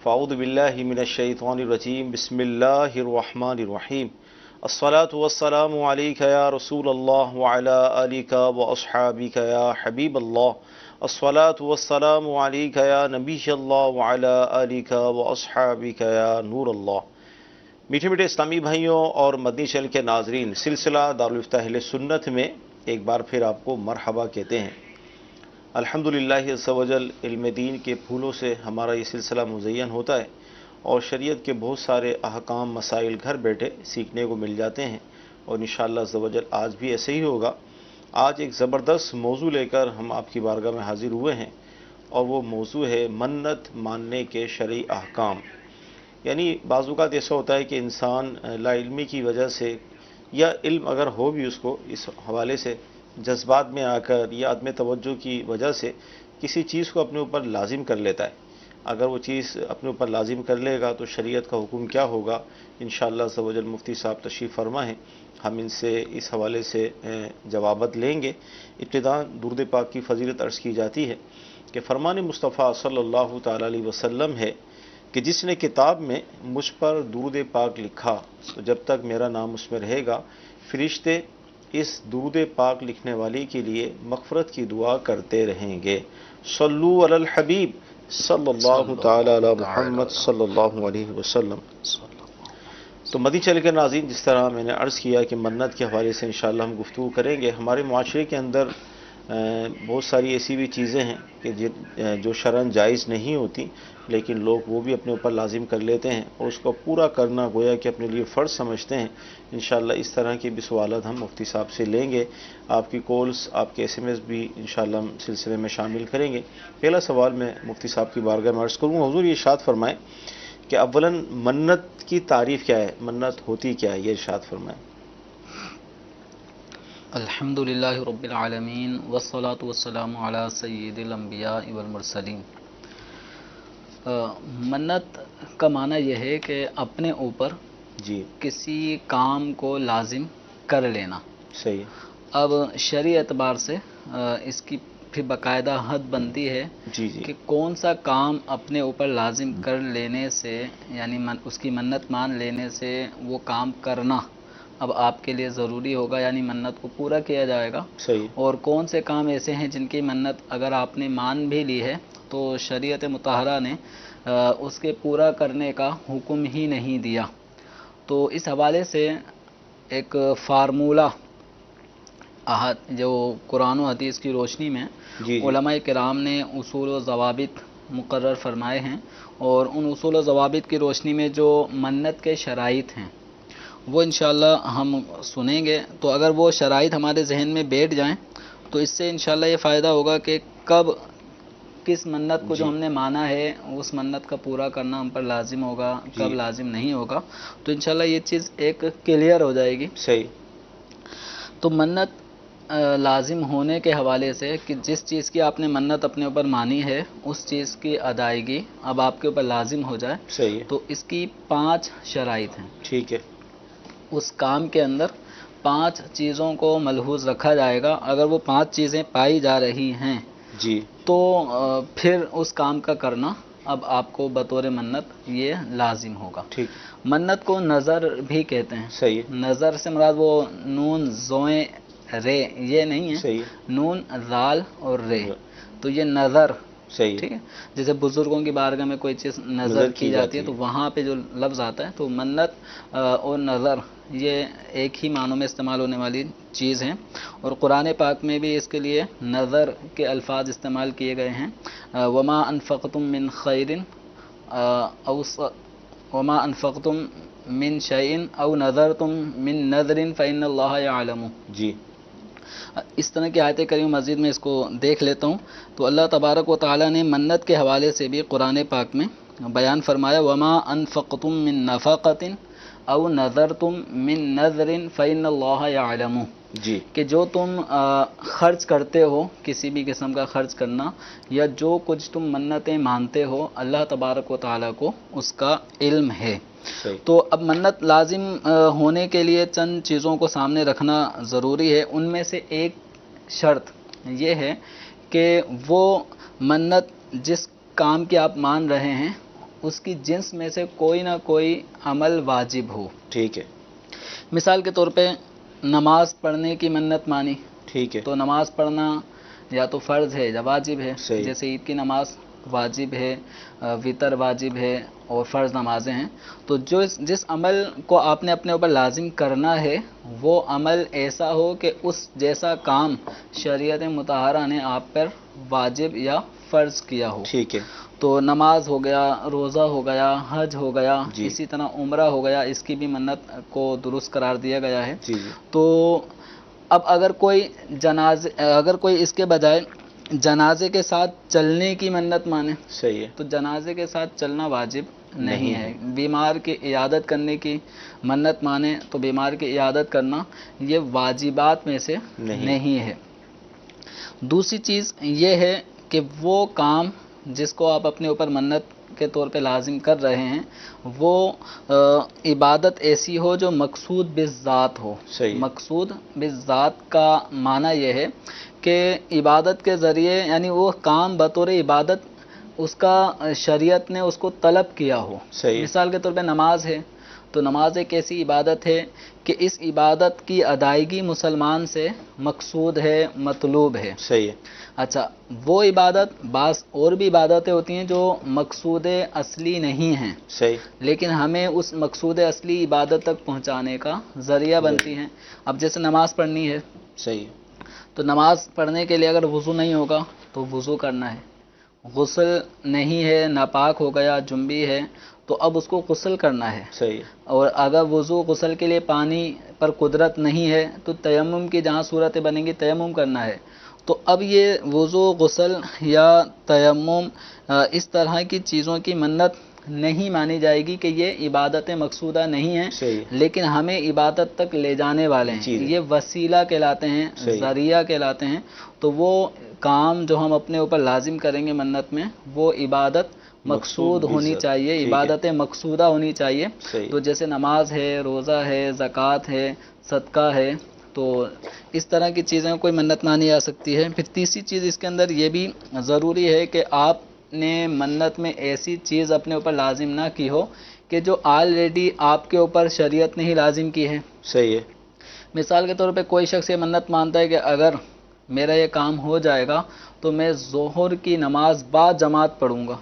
فاعوذ باللہ من الشیطان الرجیم بسم اللہ الرحمن الرحیم الصلاة والسلام علیک یا رسول اللہ وعلی آلک واصحابک یا حبیب اللہ الصلاة والسلام علیک یا نبی اللہ وعلی آلک واصحابک یا نور اللہ۔ میٹھے میٹھے اسلامی بھائیوں اور مدنی چینل کے ناظرین، سلسلہ دارالفتہ اہل سنت میں ایک بار پھر آپ کو مرحبا کہتے ہیں۔ الحمدللہ عز و جل علم دین کے پھولوں سے ہمارا یہ سلسلہ مزین ہوتا ہے اور شریعت کے بہت سارے احکام مسائل گھر بیٹھے سیکھنے کو مل جاتے ہیں، اور انشاءاللہ عز و جل آج بھی ایسے ہی ہوگا۔ آج ایک زبردست موضوع لے کر ہم آپ کی بارگاہ میں حاضر ہوئے ہیں، اور وہ موضوع ہے منت ماننے کے شرعی احکام۔ یعنی بعض اوقات ایسا ہوتا ہے کہ انسان لا علمی کی وجہ سے، یا علم اگر ہو بھی اس کو، اس حوالے سے جذبات میں آ کر یا عدم توجہ کی وجہ سے کسی چیز کو اپنے اوپر لازم کر لیتا ہے۔ اگر وہ چیز اپنے اوپر لازم کر لے گا تو شریعت کا حکم کیا ہوگا، انشاءاللہ عز و جل مفتی صاحب تشریف فرما ہیں، ہم ان سے اس حوالے سے جوابات لیں گے۔ ابتداء درود پاک کی فضیلت عرض کی جاتی ہے کہ فرمان مصطفیٰ صلی اللہ تعالی علیہ وسلم ہے کہ جس نے کتاب میں مجھ پر درود پاک لکھا تو جب تک میرا نام اس میں رہے گا، فرشتے اس درود پاک لکھنے والے کے لیے مغفرت کی دعا کرتے رہیں گے۔ صلو علی الحبیب صلی اللہ تعالی علی محمد صلی اللہ علیہ وسلم۔ تو مدنی چینل کے ناظرین، جس طرح میں نے عرض کیا کہ منت کے حوالے سے انشاءاللہ ہم گفتگو کریں گے۔ ہمارے معاشرے کے اندر بہت ساری ایسی بھی چیزیں ہیں کہ جو شرعاً جائز نہیں ہوتی، لیکن لوگ وہ بھی اپنے اوپر لازم کر لیتے ہیں اور اس کو پورا کرنا گویا کہ اپنے لیے فرض سمجھتے ہیں۔ انشاءاللہ اس طرح کے بھی سوالات ہم مفتی صاحب سے لیں گے۔ آپ کی کالز، آپ کے ایس ایم ایس بھی انشاءاللہ ہم سلسلے میں شامل کریں گے۔ پہلا سوال میں مفتی صاحب کی بارگاہ میں عرض کروں گا، حضور یہ ارشاد فرمائیں کہ اولاً منت کی تعریف کیا ہے، منت ہوتی کیا ہے، یہ ارشاد فرمائیں۔ الحمدللہ رب العالمین والصلاة والسلام علی سید الانبیاء والمرسلین۔ منت کا معنی یہ ہے کہ اپنے اوپر جی کسی کام کو لازم کر لینا۔ صحیح۔ اب شرعی اعتبار سے اس کی پھر باقاعدہ حد بنتی ہے جی کہ کون سا کام اپنے اوپر لازم کر لینے سے، یعنی اس کی منت مان لینے سے وہ کام کرنا اب آپ کے لیے ضروری ہوگا، یعنی منت کو پورا کیا جائے گا۔ صحیح۔ اور کون سے کام ایسے ہیں جن کی منت اگر آپ نے مان بھی لی ہے تو شریعت مطہرہ نے اس کے پورا کرنے کا حکم ہی نہیں دیا۔ تو اس حوالے سے ایک فارمولہ جو قرآن و حدیث کی روشنی میں علماء کرام نے اصول و ضوابط مقرر فرمائے ہیں، اور ان اصول و ضوابط کی روشنی میں جو منت کے شرائط ہیں وہ انشاءاللہ ہم سنیں گے۔ تو اگر وہ شرائط ہمارے ذہن میں بیٹھ جائیں تو اس سے انشاءاللہ یہ فائدہ ہوگا کہ کب کس منت کو جو ہم نے مانا ہے اس منت کا پورا کرنا ہم پر لازم ہوگا، کب لازم نہیں ہوگا، تو انشاءاللہ یہ چیز ایک کلیئر ہو جائے گی۔ صحیح۔ تو منت لازم ہونے کے حوالے سے کہ جس چیز کی آپ نے منت اپنے اوپر مانی ہے اس چیز کی ادائیگی اب آپ کے اوپر لازم ہو جائے، صحیح۔ تو اس کی 5 شرائط ہیں۔ ٹھیک ہے۔ اس کام کے اندر 5 چیزوں کو ملحوظ رکھا جائے گا۔ اگر وہ 5 چیزیں پائی جا رہی ہیں جی تو پھر اس کام کا کرنا اب آپ کو بطور منت یہ لازم ہوگا۔ ٹھیک۔ منت کو نظر بھی کہتے ہیں۔ صحیح۔ نظر سے مراد وہ نون زوئیں رے یہ نہیں ہے، صحیح۔ نون زال اور رے، تو یہ نظر۔ صحیح۔ ٹھیک ہے، جیسے بزرگوں کی بارگاہ میں کوئی چیز نظر کی جاتی ہے تو وہاں پہ جو لفظ آتا ہے، تو منت اور نظر یہ ایک ہی معنوں میں استعمال ہونے والی چیز ہیں، اور قرآن پاک میں بھی اس کے لیے نظر کے الفاظ استعمال کیے گئے ہیں۔ وما انفقتم من خیر وما انفقتم من شیء او نذرتم من نذر فإن اللہ یعلم۔ جی اس طرح کی آیت کریم مزید میں اس کو دیکھ لیتا ہوں تو اللہ تبارک و تعالی نے منت کے حوالے سے بھی قرآن پاک میں بیان فرمایا، وما انفقتم من نفقۃ او نذرتم من نذر فإن اللہ یعلم، جی کہ جو تم خرچ کرتے ہو، کسی بھی قسم کا خرچ کرنا یا جو کچھ تم منتیں مانتے ہو، اللہ تبارک و تعالی کو اس کا علم ہے۔ صحیح۔ تو اب منت لازم ہونے کے لیے چند چیزوں کو سامنے رکھنا ضروری ہے۔ ان میں سے ایک شرط یہ ہے کہ وہ منت جس کام کی آپ مان رہے ہیں اس کی جنس میں سے کوئی نہ کوئی عمل واجب ہو. ٹھیک ہے. مثال کے طور پہ نماز پڑھنے کی منت مانی، ٹھیک ہے. تو نماز پڑھنا یا تو فرض ہے یا واجب ہے. صحیح. جیسے عید کی نماز واجب ہے، وطر واجب ہے اور فرض نمازیں ہیں. تو جس عمل کو آپ نے اپنے اوپر لازم کرنا ہے وہ عمل ایسا ہو کہ اس جیسا کام شریعت مطہرہ نے آپ پر واجب یا فرض کیا ہو. ٹھیک ہے. تو نماز ہو گیا، روزہ ہو گیا، حج ہو گیا، جی. اسی طرح عمرہ ہو گیا، اس کی بھی منت کو درست قرار دیا گیا ہے. جی جی. تو اب اگر کوئی اس کے بجائے جنازے کے ساتھ چلنے کی منت مانے، صحیح ہے. تو جنازے کے ساتھ چلنا واجب نہیں ہے. بیمار کی عیادت کرنے کی منت مانے تو بیمار کی عیادت کرنا یہ واجبات میں سے نہیں ہے. دوسری چیز یہ ہے کہ وہ کام جس کو آپ اپنے اوپر منت کے طور پہ لازم کر رہے ہیں وہ عبادت ایسی ہو جو مقصود بالذات ہو. صحیح. مقصود بالذات کا معنی یہ ہے کہ عبادت کے ذریعے یعنی وہ کام بطور عبادت اس کا شریعت نے اس کو طلب کیا ہو. صحیح. مثال کے طور پہ نماز ہے تو نماز ایک ایسی عبادت ہے کہ اس عبادت کی ادائیگی مسلمان سے مقصود ہے، مطلوب ہے. صحیح ہے. اچھا، وہ عبادت بعض اور بھی عبادتیں ہوتی ہیں جو مقصود اصلی نہیں ہیں، صحیح. لیکن ہمیں اس مقصود اصلی عبادت تک پہنچانے کا ذریعہ بنتی ہیں. اب جیسے نماز پڑھنی ہے، صحیح. تو نماز پڑھنے کے لیے اگر وضو نہیں ہوگا تو وضو کرنا ہے. غسل نہیں ہے، ناپاک ہو گیا، جنبی ہے، تو اب اس کو غسل کرنا ہے. صحیح. اور اگر وضو غسل کے لیے پانی پر قدرت نہیں ہے تو تیمم کی جہاں صورتیں بنیں گی تیمم کرنا ہے. تو اب یہ وضو، غسل یا تیمم اس طرح کی چیزوں کی منت نہیں مانی جائے گی کہ یہ عبادت مقصودہ نہیں ہیں، صحیح. لیکن ہمیں عبادت تک لے جانے والے ہیں. یہ وسیلہ کہلاتے ہیں، ذریعہ کہلاتے ہیں. تو وہ کام جو ہم اپنے اوپر لازم کریں گے منت میں وہ عبادت مقصود ہونی چاہیے، عبادت مقصودہ ہونی چاہیے. تو جیسے نماز ہے، روزہ ہے، زکوٰۃ ہے، صدقہ ہے، تو اس طرح کی چیزیں کوئی منت مانی آ سکتی ہے. پھر تیسری چیز اس کے اندر یہ بھی ضروری ہے کہ آپ نے منت میں ایسی چیز اپنے اوپر لازم نہ کی ہو کہ جو آلریڈی آپ کے اوپر شریعت نے ہی لازم کی ہے. صحیح ہے. مثال کے طور پہ کوئی شخص یہ منت مانتا ہے کہ اگر میرا یہ کام ہو جائے گا تو میں ظہر کی نماز با جماعت پڑھوں گا.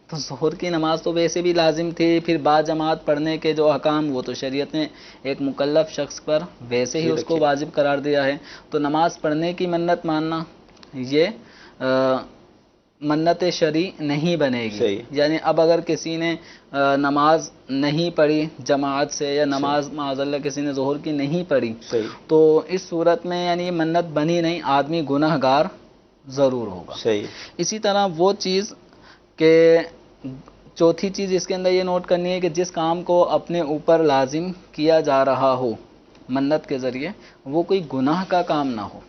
تو ظہر کی نماز تو ویسے بھی لازم تھی، پھر با جماعت پڑھنے کے جو احکام وہ تو شریعت نے ایک مکلف شخص پر ویسے ہی اس کو واجب قرار دیا ہے. تو نماز پڑھنے کی منت ماننا یہ منت شرعی نہیں بنے گی. یعنی اب اگر کسی نے نماز نہیں پڑھی جماعت سے یا نماز معاذ اللہ کسی نے ظہر کی نہیں پڑھی تو اس صورت میں یعنی یہ منت بنی نہیں، آدمی گناہ گار ضرور ہوگا. اسی طرح وہ چیز کہ چوتھی چیز اس کے اندر یہ نوٹ کرنی ہے کہ جس کام کو اپنے اوپر لازم کیا جا رہا ہو منت کے ذریعے وہ کوئی گناہ کا کام نہ ہو.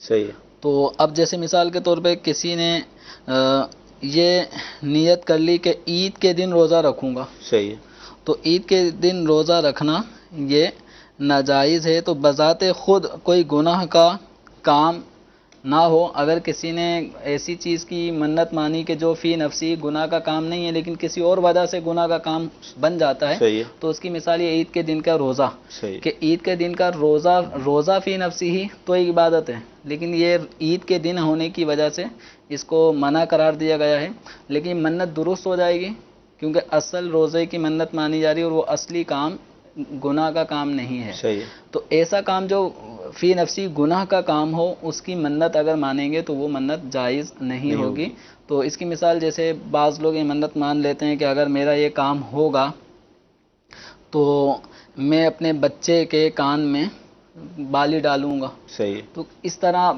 صحیح ہے. تو اب جیسے مثال کے طور پہ کسی نے یہ نیت کر لی کہ عید کے دن روزہ رکھوں گا. صحیح ہے. تو عید کے دن روزہ رکھنا یہ ناجائز ہے. تو بذات خود کوئی گناہ کا کام نہ ہو. اگر کسی نے ایسی چیز کی منت مانی کہ جو فی نفسی گناہ کا کام نہیں ہے لیکن کسی اور وجہ سے گناہ کا کام بن جاتا ہے تو اس کی مثال یہ عید کے دن کا روزہ کہ عید کے دن کا روزہ فی نفسی ہی تو ایک عبادت ہے، لیکن یہ عید کے دن ہونے کی وجہ سے اس کو منع قرار دیا گیا ہے. لیکن منت درست ہو جائے گی کیونکہ اصل روزے کی منت مانی جا رہی ہے اور وہ اصلی کام گناہ کا کام نہیں ہے. تو ایسا کام جو فی نفسی گناہ کا کام ہو اس کی منت اگر مانیں گے تو وہ منت جائز نہیں ہوگی. تو اس کی مثال جیسے بعض لوگ یہ منت مان لیتے ہیں کہ اگر میرا یہ کام ہوگا تو میں اپنے بچے کے کان میں بالی ڈالوں گا. تو اس طرح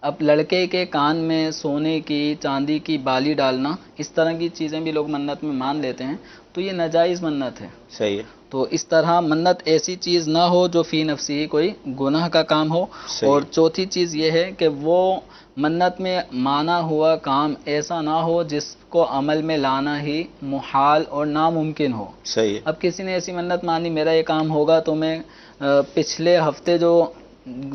اب لڑکے کے کان میں سونے کی چاندی کی بالی ڈالنا اس طرح کی چیزیں بھی لوگ منت میں مان لیتے ہیں تو یہ ناجائز منت ہے. صحیح ہے. تو اس طرح منت ایسی چیز نہ ہو جو فی نفسی کوئی گناہ کا کام ہو. اور چوتھی چیز یہ ہے کہ وہ منت میں مانا ہوا کام ایسا نہ ہو جس کو عمل میں لانا ہی محال اور ناممکن ہو. اب کسی نے ایسی منت مانی میرا یہ کام ہوگا تو میں پچھلے ہفتے جو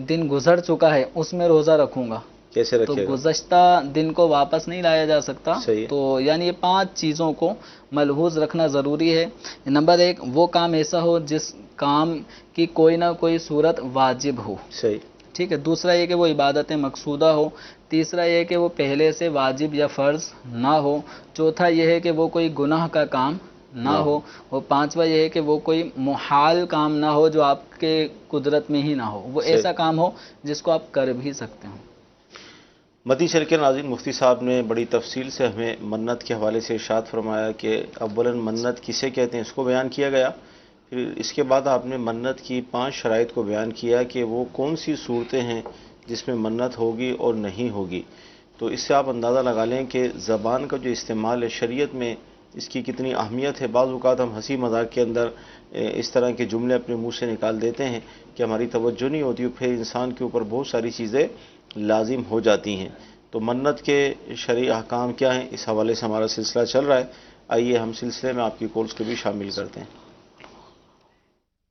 دن گزر چکا ہے اس میں روزہ رکھوں گا. کیسے تو رکھے گا؟ گزشتہ دن کو واپس نہیں لایا جا سکتا. صحیح. تو یعنی یہ 5 چیزوں کو ملحوظ رکھنا ضروری ہے. نمبر 1، وہ کام ایسا ہو جس کام کی کوئی نہ کوئی صورت واجب ہو. صحیح. ٹھیک ہے. دوسرا یہ کہ وہ عبادت مقصودہ ہو. تیسرا یہ کہ وہ پہلے سے واجب یا فرض نہ ہو. چوتھا یہ ہے کہ وہ کوئی گناہ کا کام نہ ہو. اور پانچواں یہ ہے کہ وہ کوئی محال کام نہ ہو جو آپ کے قدرت میں ہی نہ ہو. وہ صحیح. ایسا کام ہو جس کو آپ کر بھی سکتے ہو. مدنی چینل کے ناظرین، مفتی صاحب نے بڑی تفصیل سے ہمیں منت کے حوالے سے ارشاد فرمایا کہ اولاً منت کسے کہتے ہیں اس کو بیان کیا گیا. پھر اس کے بعد آپ نے منت کی 5 شرائط کو بیان کیا کہ وہ کون سی صورتیں ہیں جس میں منت ہوگی اور نہیں ہوگی. تو اس سے آپ اندازہ لگا لیں کہ زبان کا جو استعمال ہے شریعت میں اس کی کتنی اہمیت ہے. بعض اوقات ہم ہنسی مذاق کے اندر اس طرح کے جملے اپنے منہ سے نکال دیتے ہیں کہ ہماری توجہ نہیں ہوتی، پھر انسان کے اوپر بہت ساری چیزیں لازم ہو جاتی ہیں. تو منت کے شرعی احکام کیا ہیں، اس حوالے سے ہمارا سلسلہ چل رہا ہے. آئیے ہم سلسلے میں آپ کی کالز کو بھی شامل کرتے ہیں.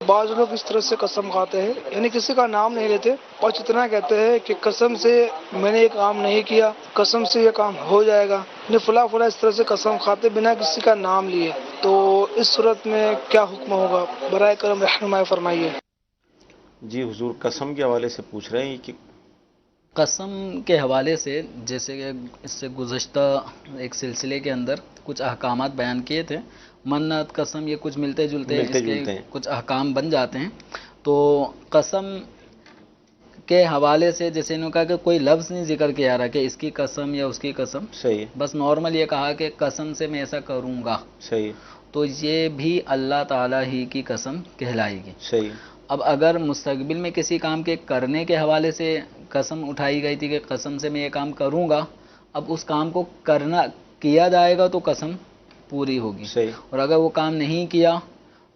بعض لوگ اس طرح سے قسم کھاتے ہیں، یعنی کسی کا نام نہیں لیتے اور اتنا کہتے ہیں کہ قسم سے میں نے یہ کام نہیں کیا، قسم سے یہ کام ہو جائے گا، فلاں فلاں اس طرح سے قسم کھاتے بنا کسی کا نام لیے. تو اس صورت میں کیا حکم ہوگا؟ برائے کرم رہنمائی فرمائیے. جی حضور قسم کے حوالے سے پوچھ رہے ہیں کہ قسم کے حوالے سے جیسے کہ اس سے گزشتہ ایک سلسلے کے اندر کچھ احکامات بیان کیے تھے. منت، قسم، یہ کچھ ملتے جلتے اس کے ہیں. کچھ احکام بن جاتے ہیں. تو قسم کے حوالے سے جیسے انہوں نے کہا کہ کوئی لفظ نہیں ذکر کیا رہا کہ اس کی قسم یا اس کی قسم. صحیح. بس نارمل یہ کہا کہ قسم سے میں ایسا کروں گا. صحیح. تو یہ بھی اللہ تعالیٰ ہی کی قسم کہلائے گی. صحیح. اب اگر مستقبل میں کسی کام کے کرنے کے حوالے سے قسم اٹھائی گئی تھی کہ قسم سے میں یہ کام کروں گا، اب اس کام کو کیا جائے گا تو قسم پوری ہوگی. صحیح. اور اگر وہ کام نہیں کیا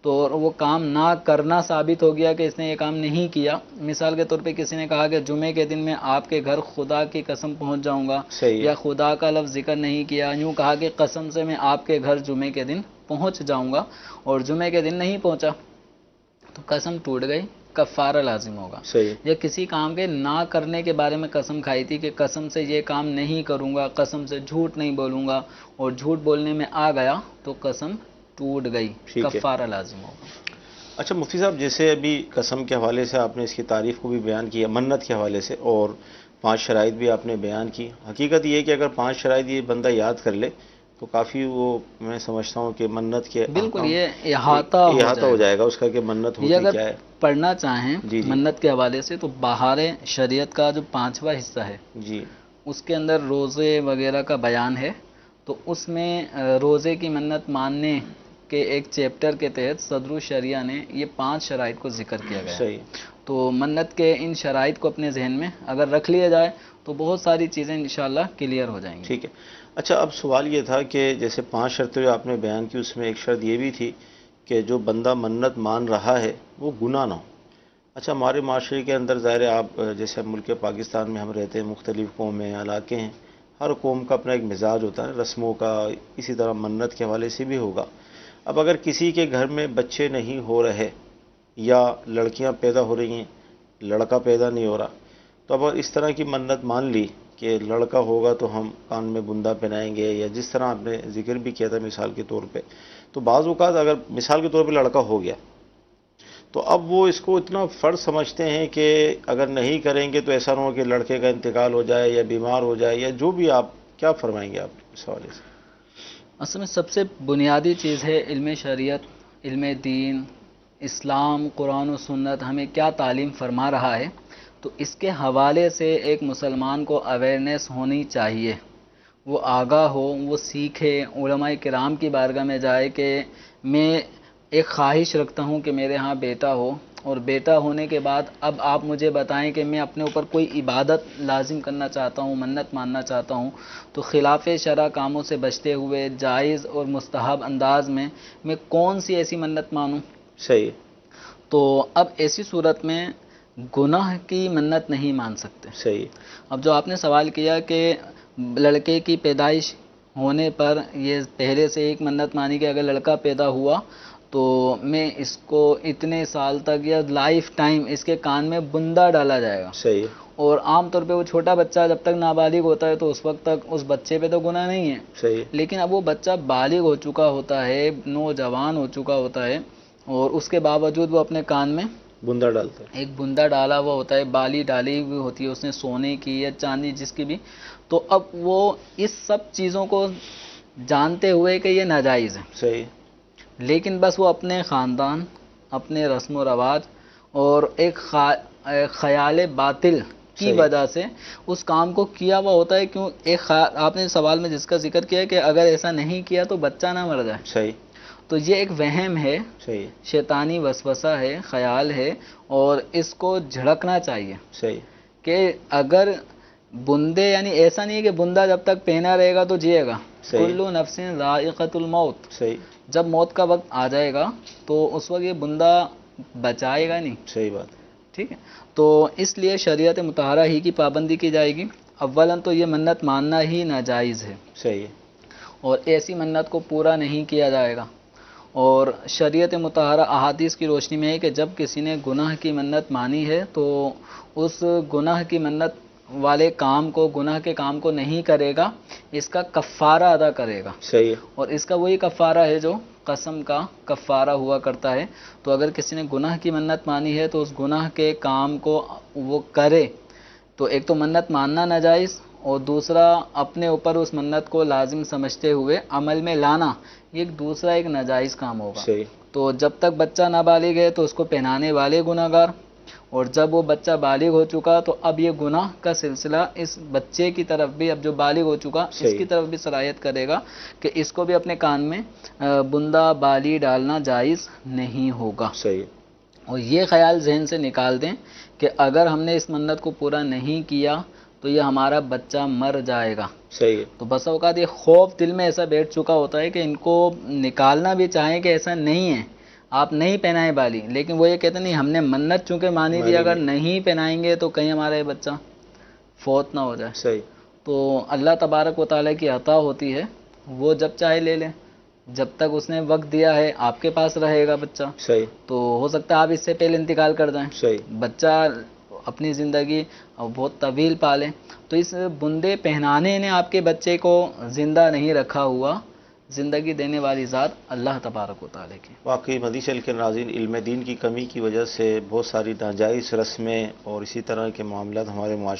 تو وہ کام نہ کرنا ثابت ہو گیا کہ اس نے یہ کام نہیں کیا. مثال کے طور پہ کسی نے کہا کہ جمعے کے دن میں آپ کے گھر خدا کی قسم پہنچ جاؤں گا، صحیح. یا خدا کا لفظ ذکر نہیں کیا، یوں کہا کہ قسم سے میں آپ کے گھر جمعے کے دن پہنچ جاؤں گا، اور جمعے کے دن نہیں پہنچا تو قسم ٹوٹ گئی، کفارہ لازم ہوگا. صحیح. یا کسی کام کے نہ کرنے کے بارے میں قسم کھائی تھی کہ قسم سے یہ کام نہیں کروں گا، قسم سے جھوٹ نہیں بولوں گا، اور جھوٹ بولنے میں آ گیا تو قسم ٹوٹ گئی، کفارہ لازم ہوگا. اچھا مفتی صاحب، جیسے ابھی قسم کے حوالے سے آپ نے اس کی تعریف کو بھی بیان کیا، منت کے حوالے سے، اور 5 شرائط بھی آپ نے بیان کی. حقیقت یہ ہے کہ اگر 5 شرائط یہ بندہ یاد کر لے تو کافی وہ میں سمجھتا ہوں کہ منت کے بالکل یہ احاطہ ہو جائے گا اس کا کہ منت ہوتی اگر کیا ہے. پڑھنا چاہیں جی جی. منت کے حوالے سے تو بہار شریعت کا جو 5واں حصہ ہے جی. اس کے اندر روزے وغیرہ کا بیان ہے. تو اس میں روزے کی منت ماننے کے ایک چیپٹر کے تحت صدر الشریعہ نے یہ 5 شرائط کو ذکر کیا گیا. صحیح. تو منت کے ان شرائط کو اپنے ذہن میں اگر رکھ لیا جائے تو بہت ساری چیزیں انشاءاللہ کلیئر ہو جائیں گی. ٹھیک ہے. اچھا اب سوال یہ تھا کہ جیسے 5 شرطیں جو آپ نے بیان کی اس میں ایک شرط یہ بھی تھی کہ جو بندہ منت مان رہا ہے وہ گناہ نہ ہو. اچھا ہمارے معاشرے کے اندر ظاہر ہے آپ جیسے ملک پاکستان میں ہم رہتے ہیں، مختلف قومیں علاقے ہیں، ہر قوم کا اپنا ایک مزاج ہوتا ہے رسموں کا، اسی طرح منت کے حوالے سے بھی ہوگا. اب اگر کسی کے گھر میں بچے نہیں ہو رہے یا لڑکیاں پیدا ہو رہی ہیں، لڑکا پیدا نہیں ہو رہا، تو اب اس طرح کی منت مان لی کہ لڑکا ہوگا تو ہم کان میں بندہ پہنائیں گے، یا جس طرح آپ نے ذکر بھی کیا تھا مثال کے طور پہ، تو بعض اوقات اگر مثال کے طور پہ لڑکا ہو گیا تو اب وہ اس کو اتنا فرض سمجھتے ہیں کہ اگر نہیں کریں گے تو ایسا نہ ہو کہ لڑکے کا انتقال ہو جائے یا بیمار ہو جائے، یا جو بھی. آپ کیا فرمائیں گے آپ اس حوالے سے؟ اصل میں سب سے بنیادی چیز ہے علم شریعت، علم دین. اسلام، قرآن و سنت ہمیں کیا تعلیم فرما رہا ہے، تو اس کے حوالے سے ایک مسلمان کو اویئرنیس ہونی چاہیے. وہ آگاہ ہو، وہ سیکھے، علماء کرام کی بارگاہ میں جائے کہ میں ایک خواہش رکھتا ہوں کہ میرے ہاں بیٹا ہو، اور بیٹا ہونے کے بعد اب آپ مجھے بتائیں کہ میں اپنے اوپر کوئی عبادت لازم کرنا چاہتا ہوں، منت ماننا چاہتا ہوں، تو خلاف شرع کاموں سے بچتے ہوئے جائز اور مستحب انداز میں کون سی ایسی منت مانوں. صحیح. تو اب ایسی صورت میں گناہ کی منت نہیں مان سکتے. صحیح. اب جو آپ نے سوال کیا کہ لڑکے کی پیدائش ہونے پر یہ پہلے سے ایک منت مانی کہ اگر لڑکا پیدا ہوا تو میں اس کو اتنے سال تک یا لائف ٹائم اس کے کان میں بندہ ڈالا جائے گا. صحیح. اور عام طور پہ وہ چھوٹا بچہ جب تک نابالغ ہوتا ہے تو اس وقت تک اس بچے پہ تو گناہ نہیں ہے، صحیح لیکن اب وہ بچہ بالغ ہو چکا ہوتا ہے، نوجوان ہو چکا ہوتا ہے، اور اس کے باوجود وہ اپنے کان میں بندہ ڈالتا ہے. ایک بندہ ڈالا ہوا ہوتا ہے، بالی ڈالی ہوئی ہوتی ہے اس نے سونے کی یا چاندی جس کی بھی، تو اب وہ اس سب چیزوں کو جانتے ہوئے کہ یہ ناجائز ہے، صحیح لیکن بس وہ اپنے خاندان، اپنے رسم و رواج اور ایک خیال باطل کی صحیح. وجہ سے اس کام کو کیا ہوا ہوتا ہے. کیوں ایک آپ نے سوال میں جس کا ذکر کیا ہے کہ اگر ایسا نہیں کیا تو بچہ نہ مر جائے، صحیح تو یہ ایک وہم ہے، صحیح شیطانی وسوسہ ہے، خیال ہے، اور اس کو جھڑکنا چاہیے صحیح کہ اگر بندے، یعنی ایسا نہیں ہے کہ بندہ جب تک پہنا رہے گا تو جیے گا، صحیح. کلو نفس ذائقۃ الموت، صحیح جب موت کا وقت آ جائے گا تو اس وقت یہ بندہ بچائے گا نہیں، صحیح بات. ٹھیک ہے. تو اس لیے شریعت مطہرہ ہی کی پابندی کی جائے گی. اولاً تو یہ منت ماننا ہی ناجائز ہے، صحیح اور ایسی منت کو پورا نہیں کیا جائے گا. اور شریعت مطہرہ احادیث کی روشنی میں ہے کہ جب کسی نے گناہ کی منت مانی ہے تو اس گناہ کی منت والے کام کو، گناہ کے کام کو نہیں کرے گا، اس کا کفارہ ادا کرے گا. صحیح اور اس کا وہی کفارہ ہے جو قسم کا کفارہ ہوا کرتا ہے. تو اگر کسی نے گناہ کی منت مانی ہے تو اس گناہ کے کام کو وہ کرے، تو ایک تو منت ماننا ناجائز، اور دوسرا اپنے اوپر اس منت کو لازم سمجھتے ہوئے عمل میں لانا، یہ دوسرا ایک ناجائز کام ہوگا. صحیح تو جب تک بچہ نابالغ ہے تو اس کو پہنانے والے گناہ گار، اور جب وہ بچہ بالغ ہو چکا تو اب یہ گناہ کا سلسلہ اس بچے کی طرف بھی، اب جو بالغ ہو چکا اس صحیح. کی طرف بھی صلاحیت کرے گا کہ اس کو بھی اپنے کان میں بندہ بالی ڈالنا جائز نہیں ہوگا. صحیح اور یہ خیال ذہن سے نکال دیں کہ اگر ہم نے اس منت کو پورا نہیں کیا تو یہ ہمارا بچہ مر جائے گا. صحیح تو بس اوقات یہ خوف دل میں ایسا بیٹھ چکا ہوتا ہے کہ ان کو نکالنا بھی چاہیں کہ ایسا نہیں ہے، آپ نہیں پہنائیں بالی، لیکن وہ یہ کہتے ہیں نہیں ہم نے منت چونکہ مانی دی، اگر نہیں پہنائیں گے تو کہیں ہمارا یہ بچہ فوت نہ ہو جائے. صحیح تو اللہ تبارک و تعالیٰ کی عطا ہوتی ہے، وہ جب چاہے لے لیں، جب تک اس نے وقت دیا ہے آپ کے پاس رہے گا بچہ، صحیح تو ہو سکتا ہے آپ اس سے پہلے انتقال کر جائیں، صحیح بچہ اپنی زندگی بہت طویل پالیں. تو اس بندے پہنانے نے آپ کے بچے کو زندہ نہیں رکھا ہوا، زندگی دینے والی ذات اللہ تبارک و تعالیٰ کی. واقعی مدنی چینل کے ناظرین، علم دین کی کمی کی وجہ سے بہت ساری ناجائز رسمیں اور اسی طرح کے معاملات ہمارے معاشرے